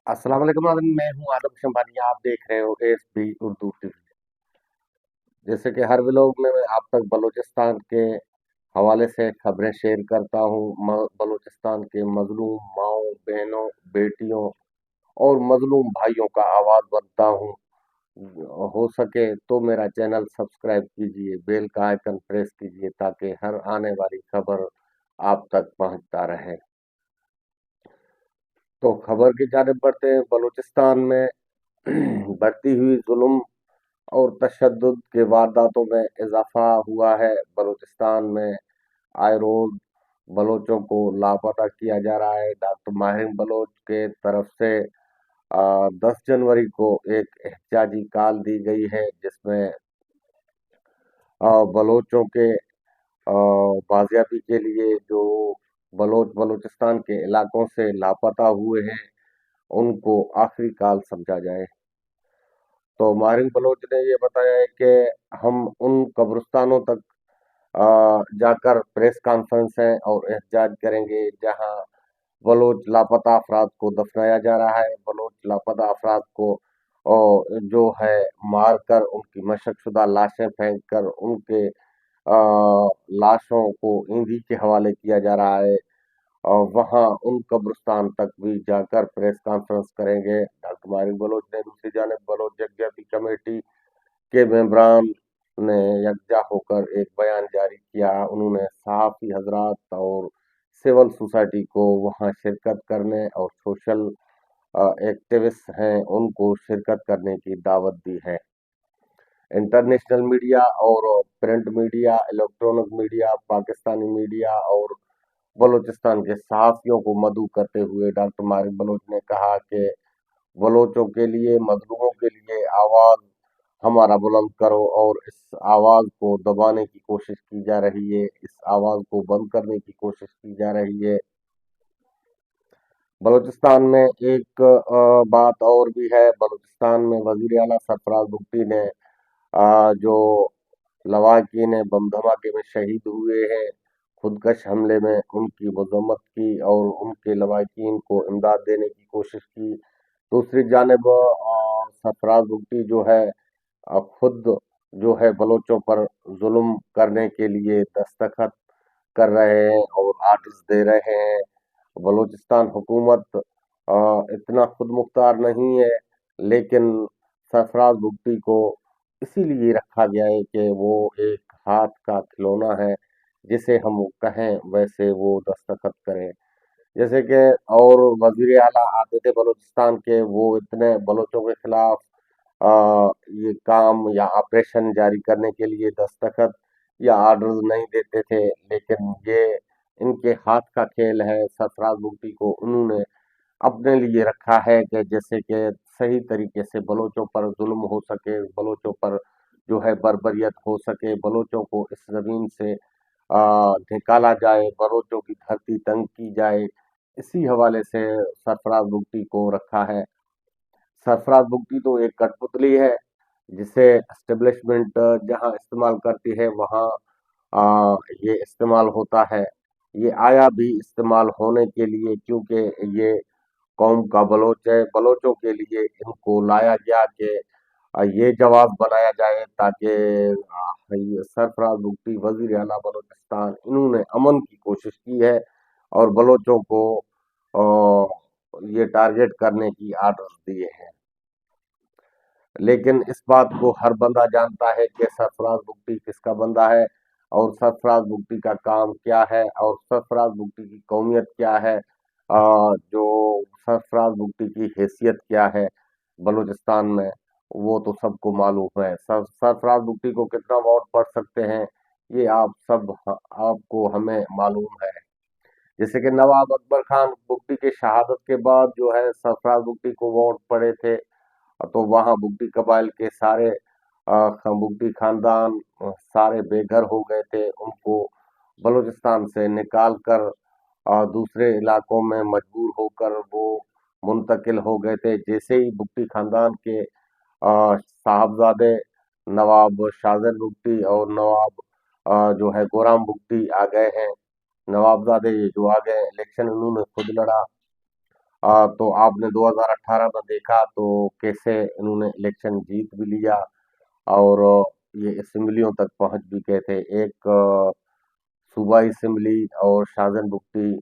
अस्सलाम वालेकुम नाज़रीन, मैं हूँ आदम शम्बानी। आप देख रहे हो एएसपी उर्दू टीवी। जैसे कि हर व्लॉग में मैं आप तक बलूचिस्तान के हवाले से खबरें शेयर करता हूँ। बलूचिस्तान के मजलूम माओ बहनों, बेटियों और मजलूम भाइयों का आवाज बनता हूँ। हो सके तो मेरा चैनल सब्सक्राइब कीजिए, बेल का आइकन प्रेस कीजिए ताकि हर आने वाली खबर आप तक पहुंचता रहे। तो खबर की जानिब बढ़ते हैं। बलूचिस्तान में बढ़ती हुई जुल्म और तशद्दुद के वारदातों में इजाफा हुआ है। बलूचिस्तान में आए रोज बलोचों को लापता किया जा रहा है। डॉक्टर माहिर बलोच के तरफ से 10 जनवरी को एक एहतजाजी कॉल दी गई है, जिसमें बलोचों के बाजियाबी के लिए जो बलूचिस्तान के इलाकों से लापता हुए हैं उनको आखिरी कॉल समझा जाए। तो मारिन बलोच ने ये बताया है कि हम उन कब्रिस्तानों तक जाकर प्रेस कॉन्फ्रेंस है और एहतजाज करेंगे जहां बलोच लापता अफराद को दफनाया जा रहा है। बलोच लापता अफराद को जो है मार कर उनकी मशकशुदा लाशें फेंक कर उनके लाशों को ईंधी के हवाले किया जा रहा है। और वहां उन कब्रिस्तान तक भी जाकर प्रेस कॉन्फ्रेंस करेंगे। डॉक्टर मारिक बलोच ने दूसरी जानिब बलोच यकजहती कमेटी के मेंबरान ने यकजा होकर एक बयान जारी किया। उन्होंने सहाफ़ी हजरात और सिविल सोसाइटी को वहां शिरकत करने और सोशल एक्टिविस्ट हैं उनको शिरकत करने की दावत दी है। इंटरनेशनल मीडिया और print media, electronic media, Pakistani media और बलूचिस्तान के सहाफ़ियों को मदऊ करते हुए डॉक्टर मारिक बलोच ने कहा कि बलोचों के लिए, मजलूमों के लिए आवाज हमारा बुलंद करो और इस आवाज को दबाने की कोशिश की जा रही है, इस आवाज को बंद करने की कोशिश की जा रही है। बलूचिस्तान में एक बात और भी है। बलूचिस्तान में वजीर आला सरफराज भुट्टी ने जो लवाकिन बम धमाके में शहीद हुए हैं, खुदकश हमले में उनकी मजम्मत की और उनके लवाकिन को इमदाद देने की कोशिश की। दूसरी जानिब सरफराज भुट्टी जो है खुद जो है बलोचों पर जुल्म करने के लिए दस्तखत कर रहे हैं और आर्डर्स दे रहे हैं। बलूचिस्तान हुकूमत इतना खुद मुख्तार नहीं है, लेकिन सरफराज भुट्टी को इसीलिए रखा गया है कि वो एक हाथ का खिलौना है, जिसे हम कहें वैसे वो दस्तखत करें। जैसे कि और वजीर आला आते थे बलूचिस्तान के, वो इतने बलोचों के खिलाफ ये काम या ऑपरेशन जारी करने के लिए दस्तखत या आर्डर्स नहीं देते थे, लेकिन ये इनके हाथ का खेल है। सरफराज भुट्टी को उन्होंने अपने लिए रखा है कि जैसे कि सही तरीके से बलोचों पर जुल्म हो सके, बलोचों पर जो है बर्बरियत हो सके, बलोचों को इस जमीन से निकाला जाए, बलोचों की धरती तंग की जाए। इसी हवाले से सरफराज भुट्टी को रखा है। सरफराज भुट्टी तो एक कठपुतली है जिसे एस्टेब्लिशमेंट जहां इस्तेमाल करती है वहां ये इस्तेमाल होता है। ये आया भी इस्तेमाल होने के लिए, क्योंकि ये कौम का बलोच है। बलोचों के लिए इनको लाया गया कि ये जवाब बनाया जाए ताकि ये सरफराज भुट्टी वजीर आला बलूचिस्तान इन्होंने अमन की कोशिश की है और बलोचों को ये टारगेट करने की आर्डर दिए हैं। लेकिन इस बात को हर बंदा जानता है कि सरफराज भुट्टी किसका बंदा है और सरफराज भुट्टी का काम क्या है और सरफराज भुट्टी की कौमियत क्या है, जो सरफराज भुट्टी की हैसियत क्या है बलूचिस्तान में, वो तो सबको मालूम है। सरफराज भुट्टी को कितना वोट पड़ सकते हैं ये आप सब आपको हमें मालूम है। जैसे कि नवाब अकबर खान भुट्टी के शहादत के बाद जो है सरफराज भुट्टी को वोट पड़े थे, तो वहां बुग्टी कबाइल के सारे बुग्टी खानदान सारे बेघर हो गए थे। उनको बलूचिस्तान से निकाल कर दूसरे इलाकों में मजबूर होकर वो मुंतकिल हो गए थे। जैसे ही बुग्टी खानदान के साहबजादे नवाब शाहजन बुग्टी और नवाब जो है गोराम बुग्टी आ गए हैं, नवाबजादे ये जो आ गए, इलेक्शन उन्होंने खुद लड़ा तो आपने 2018 में देखा तो कैसे इन्होंने इलेक्शन जीत भी लिया और ये असेंबलियों तक पहुंच भी गए थे। एक सूबाई असेंबली और शाहजहां बुगटी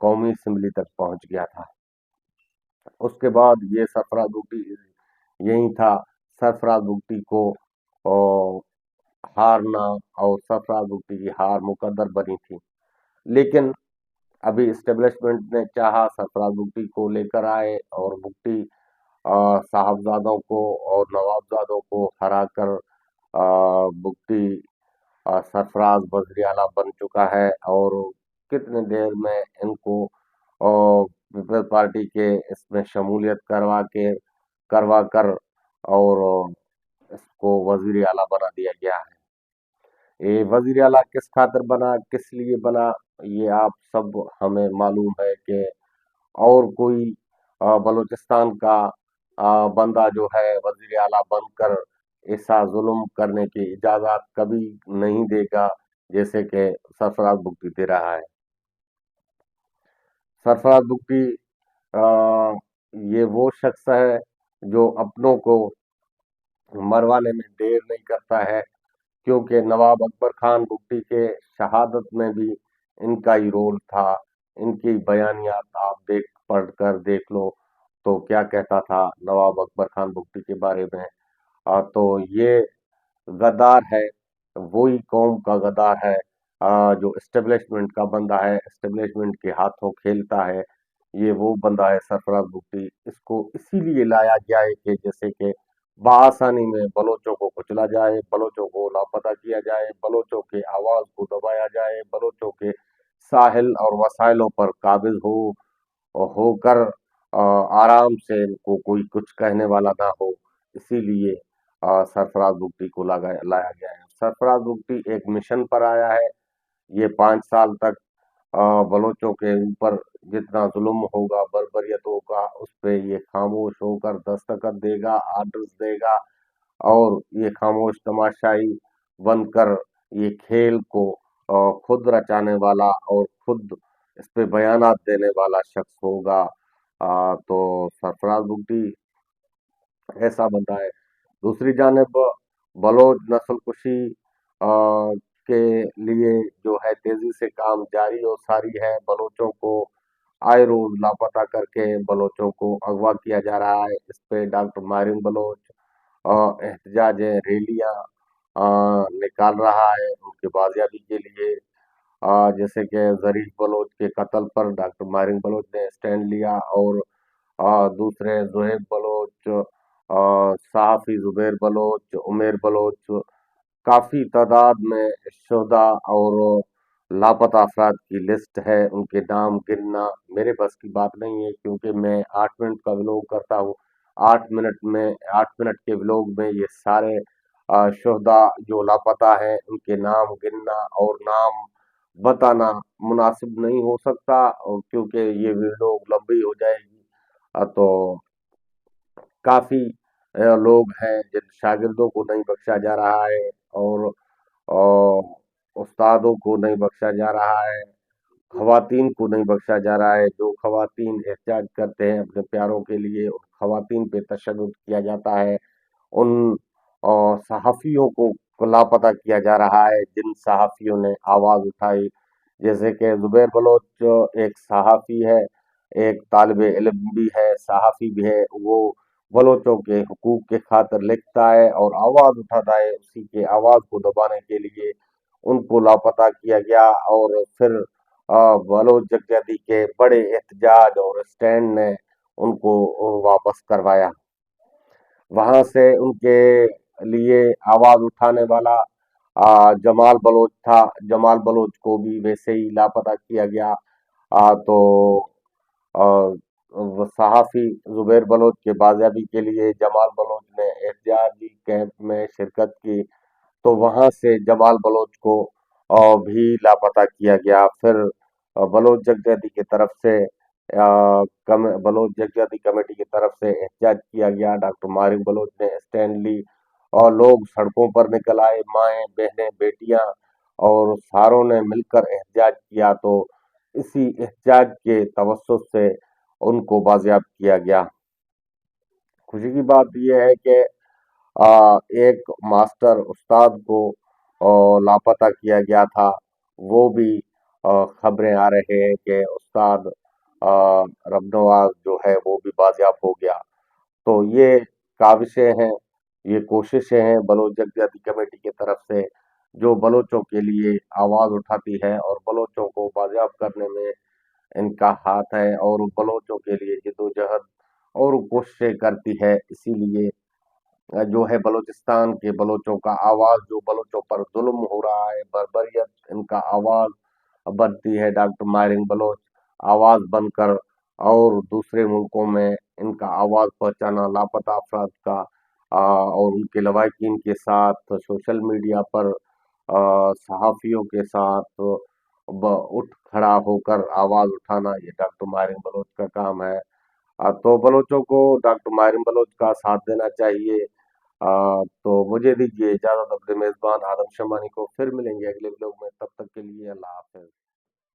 कौमी असेंबली तक पहुंच गया था। उसके बाद ये सरफराज बुगटी यही था। सरफराज बुगटी को हारना और सरफराज बुगटी की हार मुकद्दर बनी थी, लेकिन अभी इस्टेब्लिशमेंट ने चाहा सरफराज बुगटी को लेकर आए और बुगटी साहबजादों को और नवाबजादों को हराकर बुगटी सरफराज वज़ीर आला बन चुका है और कितने देर में इनको पीपल्स पार्टी के इसमें शमूलियत करवा कर और इसको वज़ीर आला बना दिया गया है। ये वज़ीर आला किस खातिर बना, किस लिए बना, ये आप सब हमें मालूम है कि और कोई बलूचिस्तान का बंदा जो है वज़ीर आला बनकर ऐसा जुल्म करने की इजाज़त कभी नहीं देगा जैसे कि सरफराज बुगटी दे रहा है। सरफराज बुगटी ये वो शख्स है जो अपनों को मरवाने में देर नहीं करता है, क्योंकि नवाब अकबर खान बुगटी के शहादत में भी इनका ही रोल था। इनकी बयानियात आप पढ़ कर देख लो तो क्या कहता था नवाब अकबर खान बुगटी के बारे में। तो ये गद्दार है, वही कौम का गद्दार है जो एस्टेब्लिशमेंट का बंदा है, एस्टेब्लिशमेंट के हाथों खेलता है। ये वो बंदा है सरफराज बुगटी। इसको इसीलिए लाया गया है कि जैसे कि बआसानी में बलोचों को कुचला जाए, बलोचों को लापता किया जाए, बलोचों के आवाज को दबाया जाए, बलोचों के साहिल और वसाइलों पर काबिज होकर आराम से इनको कोई कुछ कहने वाला ना हो। इसीलिए सरफराज बुगटी को लाया गया है। सरफराज बुगटी एक मिशन पर आया है। ये 5 साल तक बलोचों के ऊपर जितना जुल्म होगा, बर्बरियत होगा, उस पे ये खामोश होकर दस्तखत देगा, आर्डर्स देगा और ये खामोश तमाशाई बनकर ये खेल को खुद रचाने वाला और खुद इस पे बयानात देने वाला शख्स होगा। तो सरफराज बुगटी ऐसा बंदा है। दूसरी जानिब बलोच नस्ल कुशी के लिए जो है तेजी से काम जारी और सारी है। बलोचों को आए रोज लापता करके बलोचों को अगवा किया जा रहा है। इस पे डॉक्टर मारिन बलोच एहतजाज रैलियां निकाल रहा है उनके बाजियाबी के लिए। जैसे कि जरीफ बलोच के कत्ल पर डॉक्टर मारिन बलोच ने स्टैंड लिया और दूसरे जुहैब बलोच, सहाफ़ी ज़ुबैर बलोच, उमेर बलोच, काफ़ी तादाद में शुहदा और लापता अफराद की लिस्ट है। उनके नाम गिनना मेरे बस की बात नहीं है, क्योंकि मैं 8 मिनट का व्लॉग करता हूँ। 8 मिनट के व्लॉग में ये सारे शुहदा जो लापता हैं उनके नाम गिनना और नाम बताना मुनासिब नहीं हो सकता, क्योंकि ये व्लॉग लंबी हो जाएगी। तो काफी लोग हैं जिन शागिर्दों को नहीं बख्शा जा रहा है और उस्तादों को नहीं बख्शा जा रहा है, खवातीन को नहीं बख्शा जा रहा है। जो खवातीन एहतजाज करते हैं अपने प्यारों के लिए, उन खवातीन पे तशद्दुद किया जाता है। उन सहाफ़ियों को लापता किया जा रहा है जिन सहाफ़ियों ने आवाज़ उठाई। जैसे कि ज़ुबैर बलोच एक सहाफ़ी है, एक तालिब इल्म भी है, सहाफ़ी भी है। वो बलोचों के हुकूक के खातिर लिखता है और आवाज़ उठाता है। उसी के आवाज़ को दबाने के लिए उनको लापता किया गया और फिर बलोच जगजैदी के बड़े एहतजाज और स्टैंड ने उनको वापस करवाया। वहां से उनके लिए आवाज उठाने वाला जमाल बलोच था। जमाल बलोच को भी वैसे ही लापता किया गया। तो वो सहाफी जुबैर बलोच के बाजियाबी के लिए जमाल बलोच ने एहतजाजी कैंप में शिरकत की, तो वहां से जमाल बलोच को भी लापता किया गया। फिर बलोच जगजैदी की तरफ से बलोच जगजैदी कमेटी की तरफ से एहतजाज किया गया। डॉक्टर मारिक बलोच ने स्टैंड ली और लोग सड़कों पर निकल आए, माएँ, बहनें, बेटियां और सारों ने मिलकर एहतजाज किया। तो इसी एहतजाज के तवस्सुस से ان کو بازیاب کیا گیا۔ خوشی کی بات یہ ہے کہ ایک ماسٹر استاد کو لاپتہ کیا گیا تھا، وہ بھی خبریں آ رہے ہیں کہ استاد ربنواز جو ہے وہ بھی بازیاب ہو گیا۔ تو یہ کاوشیں ہیں، یہ کوششیں ہیں بلوچ یکجہتی کمیٹی کی طرف سے، جو بلوچوں کے لیے آواز اٹھاتی ہے اور بلوچوں کو بازیاب کرنے میں ان کا ہاتھ ہے، اور بلوچوں کے لیے جدوجہد اور کوششیں کرتی ہے۔ اسی لیے جو ہے بلوچستان کے بلوچوں کا آواز، جو بلوچوں پر ظلم ہو رہا ہے، بربریت، ان کا آواز بنتی ہے۔ ڈاکٹر ماہرنگ بلوچ آواز بن کر اور دوسرے ملکوں میں ان کا آواز پہنچانا، لاپتہ افراد کا اور ان کے لواحقین کے ساتھ سوشل میڈیا پر صحافیوں کے ساتھ اٹھ کھڑا ہو کر آواز اٹھانا، یہ ڈاکٹر ماہرنگ بلوچ کا کام ہے۔ تو بلوچوں کو ڈاکٹر ماہرنگ بلوچ کا ساتھ دینا چاہیے۔ تو مجھے دیجیے اجازت، اپنے میزبان آدم شمانی کو پھر ملیں گے اگلے ولاگ میں، تب تک کے لیے اللہ حافظ۔